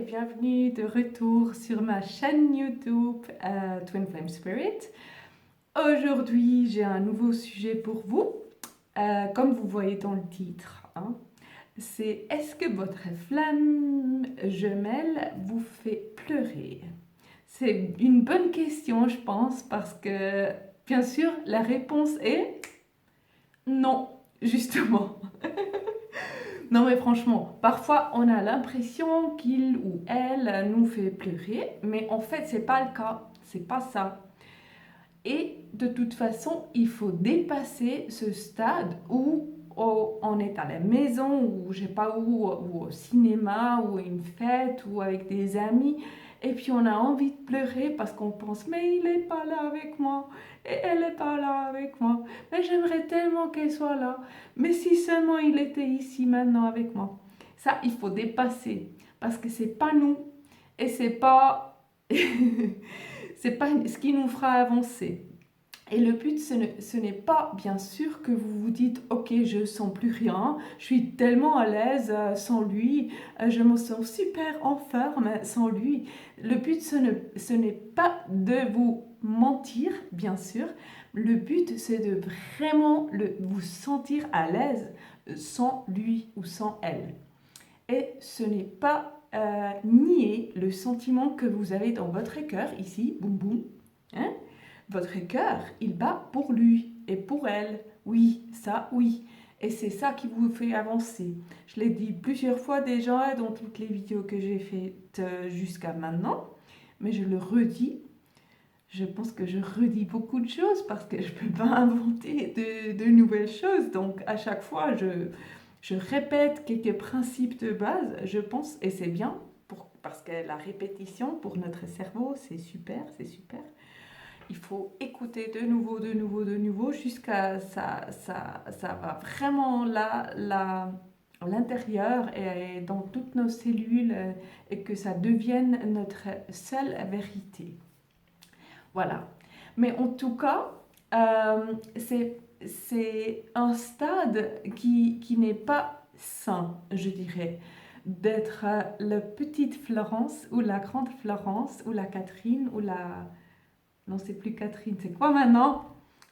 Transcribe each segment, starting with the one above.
bienvenue de retour sur ma chaîne YouTube Twin Flame Spirit. Aujourd'hui, j'ai un nouveau sujet pour vous. Comme vous voyez dans le titre, hein, c'est est-ce que votre flamme jumelle vous fait pleurer? C'est une bonne question, je pense, parce que bien sûr, la réponse est non, justement. Non mais franchement, parfois on a l'impression qu'il ou elle nous fait pleurer, mais en fait c'est pas le cas, c'est pas ça. Et de toute façon, il faut dépasser ce stade où on est à la maison, ou je sais pas où, ou au cinéma, ou à une fête, ou avec des amis, et puis on a envie de pleurer parce qu'on pense mais il n'est pas là avec moi, et elle n'est pas là avec moi, mais j'aimerais tellement qu'elle soit là, mais si seulement il était ici maintenant avec moi. Ça, il faut dépasser, parce que c'est pas nous, et c'est pas c'est pas ce qui nous fera avancer. Et le but, ce n'est pas bien sûr que vous vous dites ok, je sens plus rien, je suis tellement à l'aise sans lui, je me sens super en forme sans lui. Le but, ce n'est pas de vous mentir, bien sûr. Le but, c'est de vraiment vous sentir à l'aise sans lui ou sans elle. Et ce n'est pas nier le sentiment que vous avez dans votre cœur, ici, boum boum. Hein? Votre cœur, il bat pour lui et pour elle. Oui, ça, oui. Et c'est ça qui vous fait avancer. Je l'ai dit plusieurs fois déjà dans toutes les vidéos que j'ai faites jusqu'à maintenant, mais je le redis. Je pense que je redis beaucoup de choses parce que je ne peux pas inventer de nouvelles choses. Donc à chaque fois, je répète quelques principes de base, je pense, et c'est bien parce que la répétition pour notre cerveau, c'est super, c'est super. Il faut écouter de nouveau, de nouveau, de nouveau jusqu'à ça va vraiment à l'intérieur et dans toutes nos cellules et que ça devienne notre seule vérité. Voilà. Mais en tout cas, c'est un stade qui n'est pas sain, je dirais, d'être la petite Florence ou la grande Florence ou la Catherine ou la... Non, c'est plus Catherine. C'est quoi maintenant?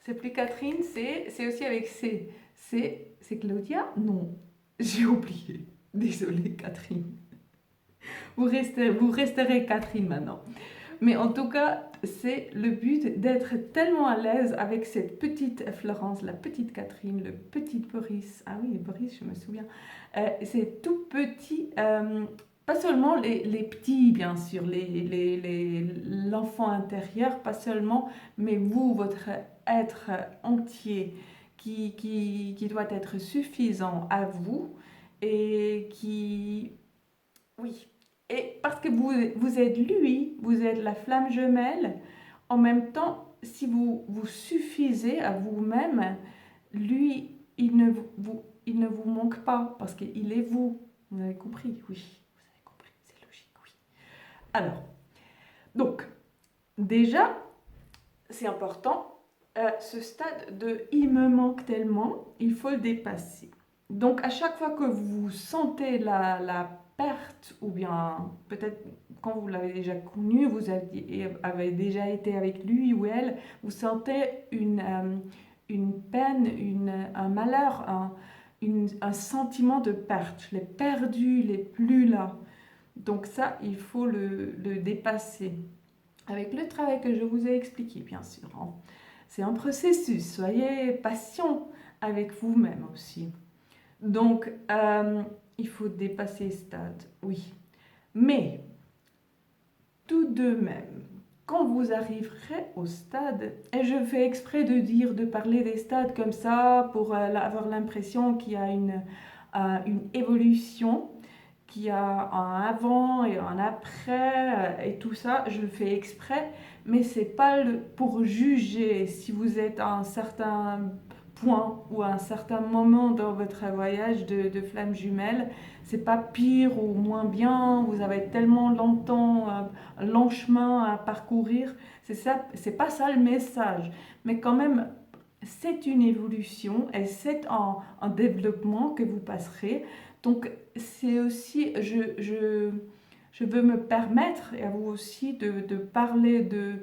C'est plus Catherine, c'est aussi avec C. C'est Claudia? Non, j'ai oublié. Désolée, Catherine. Vous resterez Catherine maintenant. Mais en tout cas, c'est le but d'être tellement à l'aise avec cette petite Florence, la petite Catherine, le petit Boris. Ah oui, Boris, je me souviens. C'est tout petit, pas seulement les petits, bien sûr, l'enfant intérieur, pas seulement, mais vous, votre être entier qui doit être suffisant à vous et qui... Oui, et parce que vous êtes lui, vous êtes la flamme jumelle, en même temps, si vous suffisez à vous-même, lui, il ne vous manque pas, parce qu'il est vous. Vous avez compris? Oui, vous avez compris, c'est logique, oui. Alors, donc, déjà, c'est important, ce stade de il me manque tellement, il faut le dépasser. Donc, à chaque fois que vous sentez la perte, ou bien peut-être quand vous l'avez déjà connu, vous avez déjà été avec lui ou elle, vous sentez une peine, un malheur, un sentiment de perte. Je l'ai perdu, il n'est plus là. Donc ça, il faut le dépasser. Avec le travail que je vous ai expliqué, bien sûr. Hein. C'est un processus, soyez patient avec vous-même aussi. Donc, il faut dépasser ce stade, oui. Mais, tout de même, quand vous arriverez au stade, et je fais exprès de parler des stades comme ça pour avoir l'impression qu'il y a une évolution, qu'il y a un avant et un après et tout ça, je le fais exprès, mais c'est pas pour juger si vous êtes à un certain point ou à un certain moment dans votre voyage de flamme jumelle, c'est pas pire ou moins bien, vous avez tellement longtemps, long chemin à parcourir, c'est ça, c'est pas ça le message, mais quand même c'est une évolution et c'est un développement que vous passerez. Donc c'est aussi, je je veux me permettre, et à vous aussi, de parler de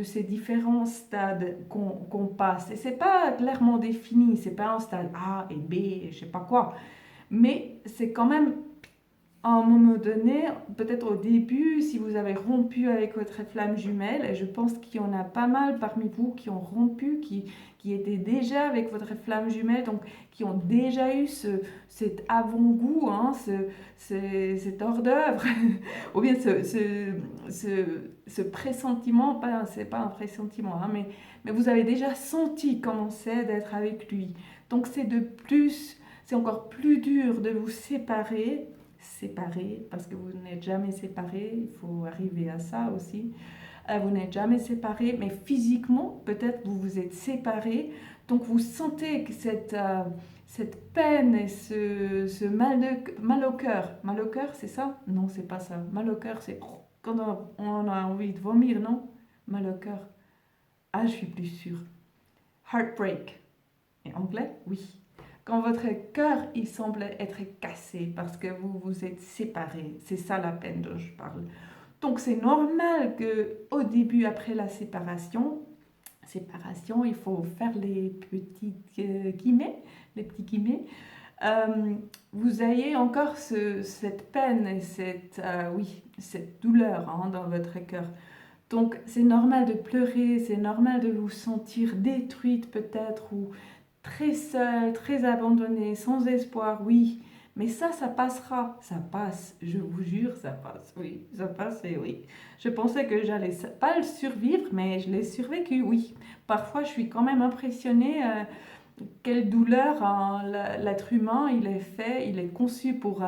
ces différents stades qu'on passe. Et c'est pas clairement défini, c'est pas un stade A et B, et je sais pas quoi. Mais c'est quand même à un moment donné, peut-être au début, si vous avez rompu avec votre flamme jumelle, et je pense qu'il y en a pas mal parmi vous qui ont rompu, qui étaient déjà avec votre flamme jumelle, donc qui ont déjà eu cet avant-goût, hein, cet hors-d'œuvre, ou bien ce pressentiment, c'est pas un pressentiment, hein, mais vous avez déjà senti comment c'est d'être avec lui. Donc c'est encore plus dur de vous séparer parce que vous n'êtes jamais séparés, il faut arriver à ça aussi. Vous n'êtes jamais séparés, mais physiquement, peut-être vous vous êtes séparés, donc vous sentez que cette peine et ce mal au cœur, c'est ça? Non, c'est pas ça. Mal au cœur, c'est quand on a envie de vomir, non? Mal au cœur. Ah, je suis plus sûre. Heartbreak. Et anglais? Oui. Quand votre cœur, il semble être cassé parce que vous vous êtes séparés. C'est ça la peine dont je parle. Donc c'est normal que au début, après la séparation, il faut faire les petits guillemets, vous ayez encore cette peine et cette douleur, hein, dans votre cœur. Donc c'est normal de pleurer, c'est normal de vous sentir détruite peut-être ou très seule, très abandonnée, sans espoir, oui. Mais ça passera, ça passe, je vous jure, ça passe, oui, ça passe et oui. Je pensais que j'allais pas le survivre, mais je l'ai survécu, oui. Parfois, je suis quand même impressionnée, quelle douleur, hein, l'être humain, il est conçu pour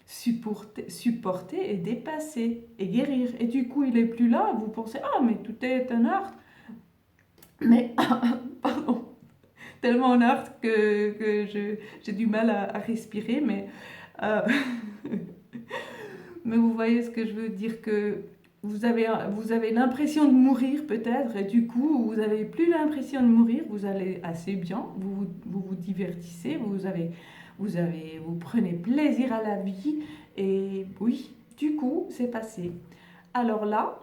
supporter et dépasser et guérir. Et du coup, il est plus là, vous pensez, ah, mais tout est un art. Mais, pardon, tellement en art que j'ai du mal à respirer, euh, mais vous voyez ce que je veux dire, que vous avez l'impression de mourir peut-être, et du coup, vous n'avez plus l'impression de mourir, vous allez assez bien, vous divertissez, vous prenez plaisir à la vie, et oui, du coup, c'est passé. Alors là,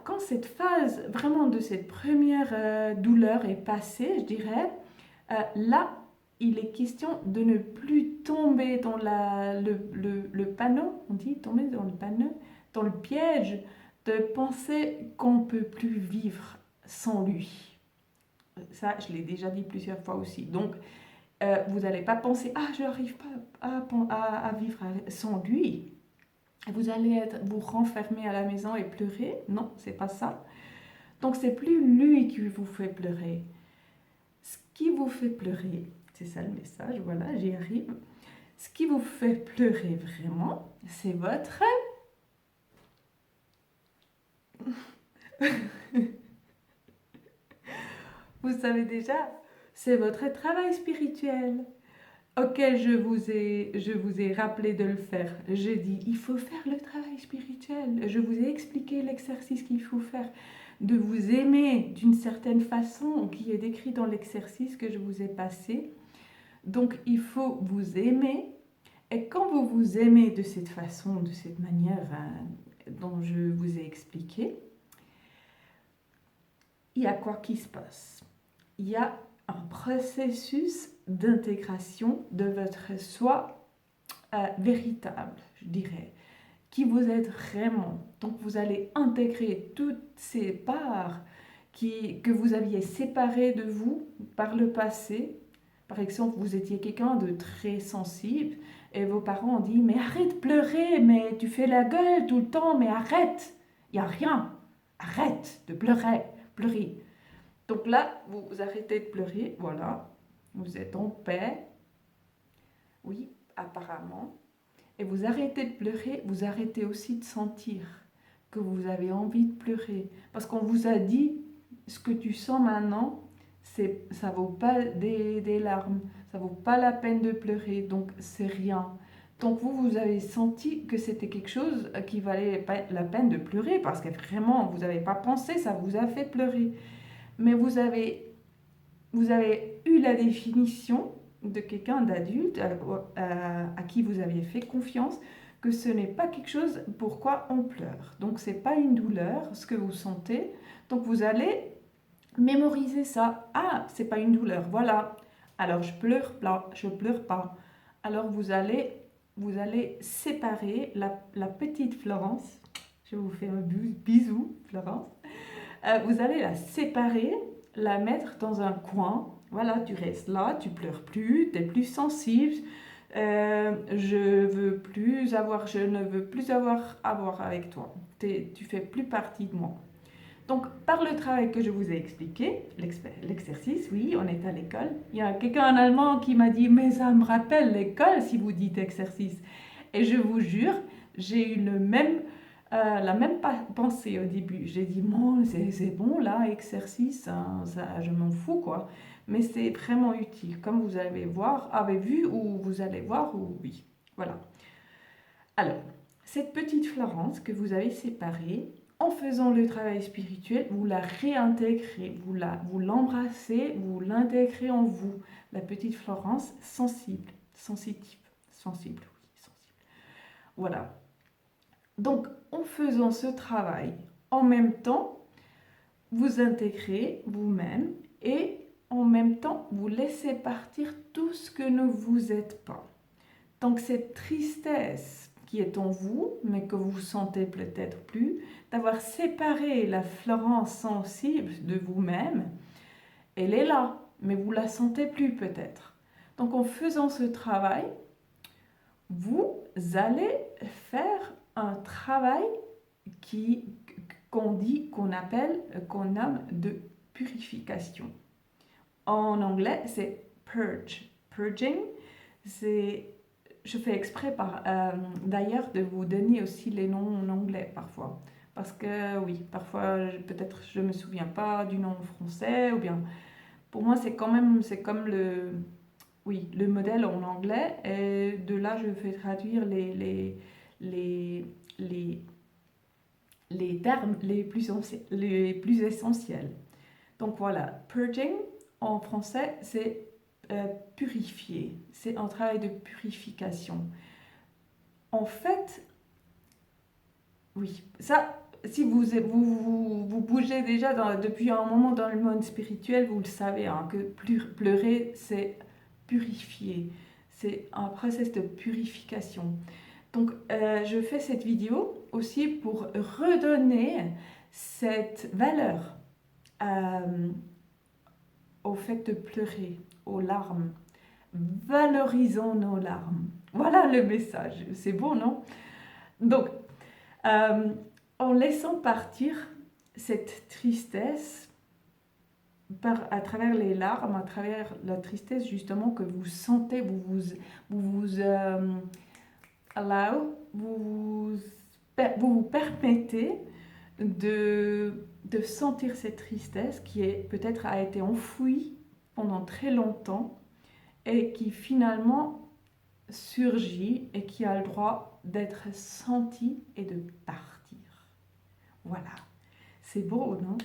quand cette phase vraiment de cette première douleur est passée, je dirais, là, il est question de ne plus tomber dans le panneau, on dit tomber dans le panneau, dans le piège de penser qu'on ne peut plus vivre sans lui. Ça, je l'ai déjà dit plusieurs fois aussi. Donc, vous n'allez pas penser, ah, je n'arrive pas à vivre sans lui. Vous allez vous renfermer à la maison et pleurer. Non, c'est pas ça. Donc, c'est plus lui qui vous fait pleurer. Ce qui vous fait pleurer, c'est ça le message, voilà, j'y arrive. Ce qui vous fait pleurer vraiment, c'est votre... Vous savez déjà, c'est votre travail spirituel auquel je vous ai rappelé de le faire. J'ai dit, il faut faire le travail spirituel. Je vous ai expliqué l'exercice qu'il faut faire. De vous aimer d'une certaine façon qui est décrit dans l'exercice que je vous ai passé. Donc, il faut vous aimer. Et quand vous vous aimez de cette façon, de cette manière dont je vous ai expliqué, il y a quoi qui se passe? Il y a un processus d'intégration de votre soi véritable, je dirais, qui vous êtes vraiment. Donc vous allez intégrer toutes ces parts que vous aviez séparées de vous par le passé. Par exemple, vous étiez quelqu'un de très sensible et vos parents ont dit « Mais arrête de pleurer, mais tu fais la gueule tout le temps, mais arrête, il n'y a rien, arrête de pleurer. » Donc là, vous arrêtez de pleurer, voilà, vous êtes en paix, oui, apparemment. Et vous arrêtez de pleurer, vous arrêtez aussi de sentir que vous avez envie de pleurer. Parce qu'on vous a dit, ce que tu sens maintenant, ça vaut pas des larmes, ça vaut pas la peine de pleurer, donc c'est rien. Donc vous avez senti que c'était quelque chose qui valait pas la peine de pleurer, parce que vraiment, vous n'avez pas pensé, ça vous a fait pleurer. Mais vous avez eu la définition de quelqu'un d'adulte à qui vous aviez fait confiance, que ce n'est pas quelque chose pourquoi on pleure. Donc c'est pas une douleur, ce que vous sentez. Donc vous allez mémoriser ça. Ah, c'est pas une douleur, voilà. Alors je pleure pas, je pleure pas. Alors vous allez séparer la petite Florence. Je vous fais un bisou, Florence. Vous allez la séparer, la mettre dans un coin. Voilà, tu restes là, tu pleures plus, tu es plus sensible. Je ne veux plus avoir à voir avec toi. Tu fais plus partie de moi. Donc, par le travail que je vous ai expliqué, l'exercice, oui, on est à l'école. Il y a quelqu'un en allemand qui m'a dit, mais ça me rappelle l'école si vous dites exercice. Et je vous jure, j'ai eu la même pensée au début. J'ai dit, bon, c'est bon là, exercice, hein, ça, je m'en fous quoi. Mais c'est vraiment utile, comme vous avez vu ou vous allez voir, ou oui. Voilà. Alors, cette petite Florence que vous avez séparée, en faisant le travail spirituel, vous la réintégrez, vous l'embrassez, vous l'intégrez en vous. La petite Florence sensible, sensitive, sensible, oui, sensible. Voilà. Donc, en faisant ce travail, en même temps, vous intégrez vous-même et en même temps, vous laissez partir tout ce que ne vous êtes pas. Donc, cette tristesse qui est en vous, mais que vous sentez peut-être plus, d'avoir séparé la Florence sensible de vous-même, elle est là, mais vous la sentez plus peut-être. Donc, en faisant ce travail, vous allez faire un travail qu'on appelle, qu'on nomme de purification. En anglais, c'est purge. Purging, je fais exprès d'ailleurs de vous donner aussi les noms en anglais parfois. Parce que oui, parfois peut-être je ne me souviens pas du nom en français, ou bien pour moi c'est comme le modèle en anglais, et de là je fais traduire les termes les plus essentiels. Donc voilà, purging en français c'est purifier, c'est un travail de purification. En fait, oui, ça, si vous bougez déjà depuis un moment dans le monde spirituel, vous le savez, hein, que pleurer, c'est purifier. C'est un processus de purification. Donc, je fais cette vidéo aussi pour redonner cette valeur au fait de pleurer, aux larmes. Valorisons nos larmes. Voilà le message. C'est bon, non? Donc, en laissant partir cette tristesse à travers les larmes, à travers la tristesse justement que vous sentez, vous permettez de sentir cette tristesse qui peut-être a été enfouie pendant très longtemps et qui finalement surgit et qui a le droit d'être senti et de partir. Voilà, c'est beau, non?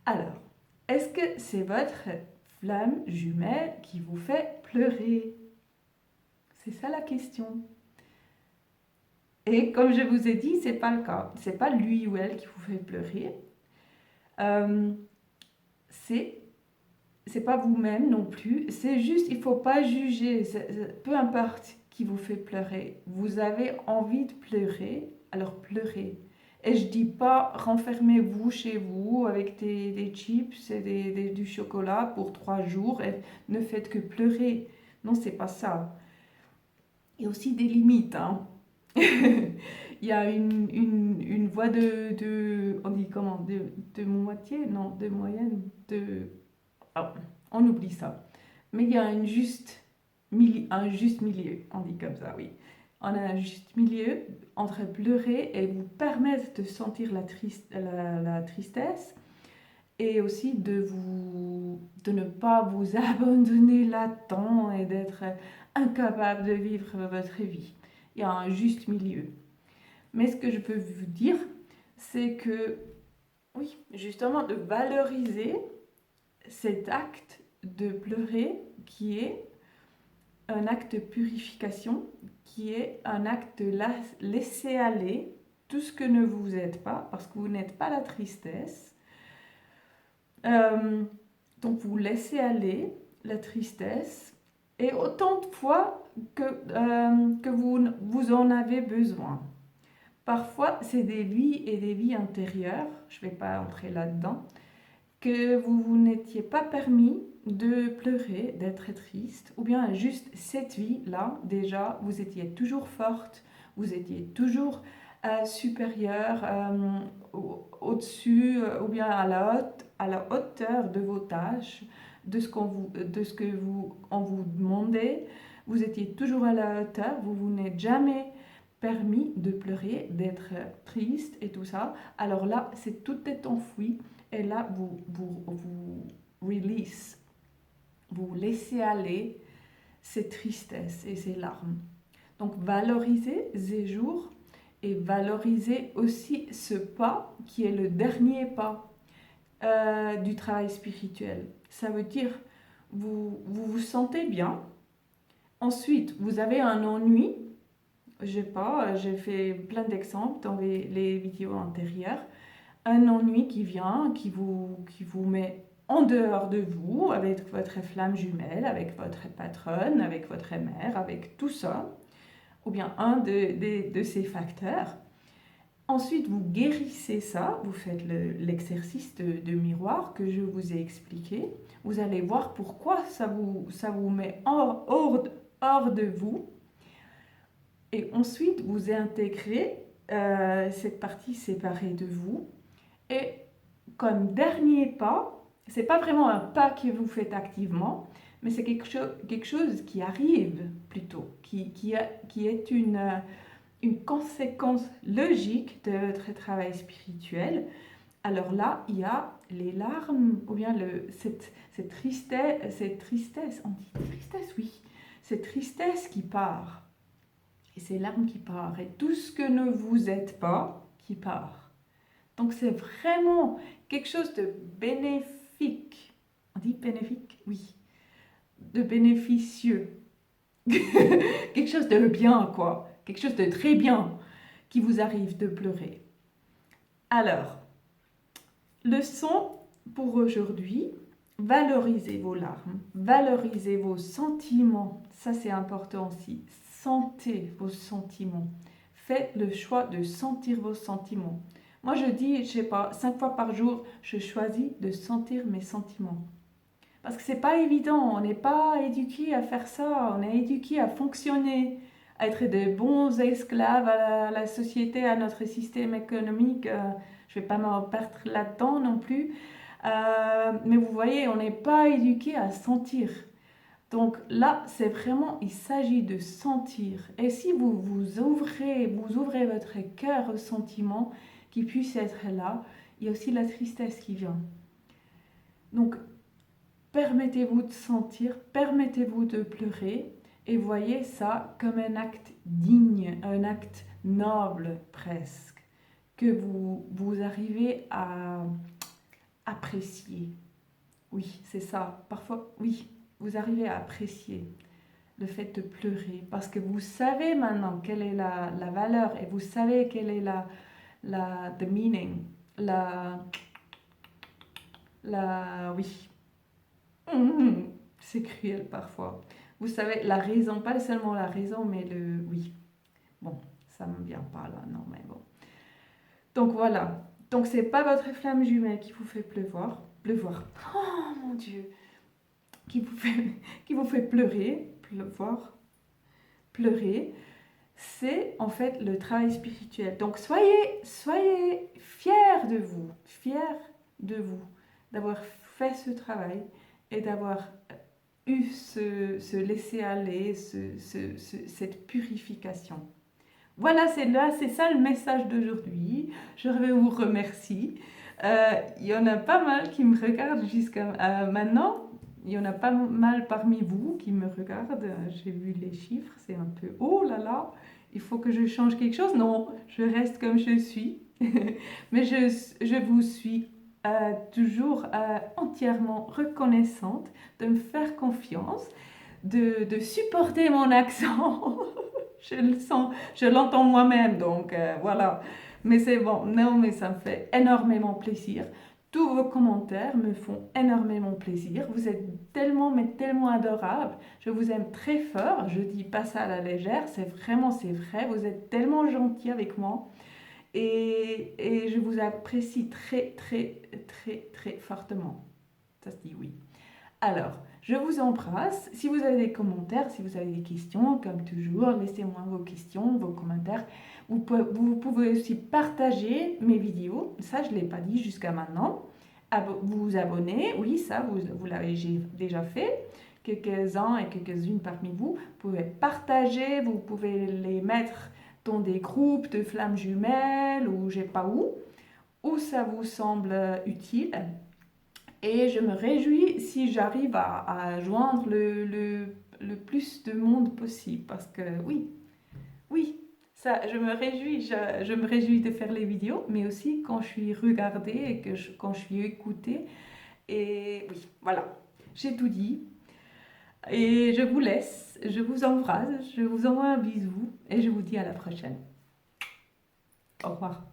Alors, est-ce que c'est votre flamme jumelle qui vous fait pleurer? C'est ça la question. Et comme je vous ai dit, c'est pas le cas. C'est pas lui ou elle qui vous fait pleurer. C'est pas vous-même non plus. C'est juste, il faut pas juger. Peu importe qui vous fait pleurer. Vous avez envie de pleurer, alors pleurez. Et je dis pas renfermez-vous chez vous avec des chips et du chocolat pour 3 jours et ne faites que pleurer. Non, c'est pas ça. Il y a aussi des limites, hein. Il y a une voie on dit comment, de moitié, non, de moyenne, oh, on oublie ça. Mais il y a un juste milieu, on dit comme ça, oui. On a un juste milieu entre pleurer et vous permettre de sentir la tristesse et aussi de ne pas vous abandonner là-dedans et d'être incapable de vivre votre vie. Il y a un juste milieu. Mais ce que je peux vous dire, c'est que, oui, justement, de valoriser cet acte de pleurer qui est un acte de purification qui est un acte de laisser aller tout ce que ne vous êtes pas, parce que vous n'êtes pas la tristesse. Donc vous laissez aller la tristesse et autant de fois que vous en avez besoin. Parfois, c'est des vies et des vies intérieures, je ne vais pas entrer là-dedans, que vous n'étiez pas permis de pleurer, d'être triste, ou bien juste cette vie-là, déjà, vous étiez toujours forte, vous étiez toujours supérieure, au-dessus, ou bien à la hauteur de vos tâches, de ce que on vous demandait, vous étiez toujours à la hauteur, vous n'êtes jamais permis de pleurer, d'être triste et tout ça. Alors là, tout est enfoui et là, vous release, vous laissez aller ces tristesses et ces larmes. Donc, valorisez ces jours et valorisez aussi ce pas qui est le dernier pas du travail spirituel. Ça veut dire, vous sentez bien. Ensuite, vous avez un ennui. J'ai fait plein d'exemples dans les vidéos antérieures. Un ennui qui vient, qui vous met en dehors de vous, avec votre flamme jumelle, avec votre patronne, avec votre mère, avec tout ça, ou bien un de ces facteurs. Ensuite, vous guérissez ça, vous faites l'exercice de miroir que je vous ai expliqué. Vous allez voir pourquoi ça vous met hors de vous. Et ensuite, vous intégrez cette partie séparée de vous. Et comme dernier pas, c'est pas vraiment un pas que vous faites activement, mais c'est quelque chose qui arrive plutôt, qui est une conséquence logique de votre travail spirituel. Alors là, il y a les larmes, ou bien cette tristesse, on dit tristesse, oui, cette tristesse qui part. Et ces larmes qui partent, et tout ce que ne vous êtes pas qui part. Donc c'est vraiment quelque chose de bénéfique. On dit bénéfique? Oui. De bénéficieux. Quelque chose de bien, quoi. Quelque chose de très bien qui vous arrive de pleurer. Alors, leçon pour aujourd'hui, valorisez vos larmes, valorisez vos sentiments. Ça, c'est important aussi. Sentez vos sentiments. Faites le choix de sentir vos sentiments. Moi, je dis, je sais pas, 5 fois par jour, je choisis de sentir mes sentiments. Parce que c'est pas évident, on n'est pas éduqué à faire ça, on est éduqué à fonctionner, à être de bons esclaves à la société, à notre système économique. Je vais pas m'en perdre là-dedans non plus. Mais vous voyez, on n'est pas éduqué à sentir. Donc là, c'est vraiment, il s'agit de sentir. Et si vous ouvrez votre cœur aux sentiments qui puissent être là, il y a aussi la tristesse qui vient. Donc, permettez-vous de sentir, permettez-vous de pleurer et voyez ça comme un acte digne, un acte noble presque, que vous arrivez à apprécier. Oui, c'est ça. Parfois, oui, vous arrivez à apprécier le fait de pleurer parce que vous savez maintenant quelle est la valeur et vous savez quelle est the meaning, oui. C'est cruel parfois. Vous savez, la raison, pas seulement la raison, mais oui. Bon, ça me vient pas là, non, mais bon. Donc voilà. Donc c'est pas votre flamme jumelle qui vous fait pleuvoir. Oh mon Dieu. Qui vous fait pleurer. C'est en fait le travail spirituel. Donc soyez fiers de vous, d'avoir fait ce travail et d'avoir eu ce laisser aller, cette purification. Voilà, c'est ça le message d'aujourd'hui. Je vais vous remercier. Il y en a pas mal qui me regardent jusqu'à maintenant. Il y en a pas mal parmi vous qui me regardent. J'ai vu les chiffres, c'est un peu oh là là, il faut que je change quelque chose. Non, je reste comme je suis. Mais je vous suis toujours entièrement reconnaissante de me faire confiance, de supporter mon accent. Je le sens, je l'entends moi-même, donc voilà. Mais c'est bon, non, mais ça me fait énormément plaisir. Tous vos commentaires me font énormément plaisir. Vous êtes tellement, mais tellement adorables. Je vous aime très fort. Je dis pas ça à la légère, c'est vraiment, c'est vrai. Vous êtes tellement gentils avec moi. Et je vous apprécie très, très, très, très fortement. Ça se dit oui. Alors, je vous embrasse. Si vous avez des commentaires, si vous avez des questions, comme toujours, laissez-moi vos questions, vos commentaires. Vous pouvez aussi partager mes vidéos. Ça, je ne l'ai pas dit jusqu'à maintenant. Vous abonner, oui, ça, vous l'avez déjà fait. Quelques-uns et quelques-unes parmi vous. Vous pouvez partager, vous pouvez les mettre dans des groupes de flammes jumelles ou je sais pas où ça vous semble utile. Et je me réjouis si j'arrive à joindre le plus de monde possible. Parce que oui, oui, ça, je me réjouis de faire les vidéos, mais aussi quand je suis regardée et quand je suis écoutée. Et oui, voilà, j'ai tout dit. Et je vous laisse, je vous embrasse, je vous envoie un bisou et je vous dis à la prochaine. Au revoir.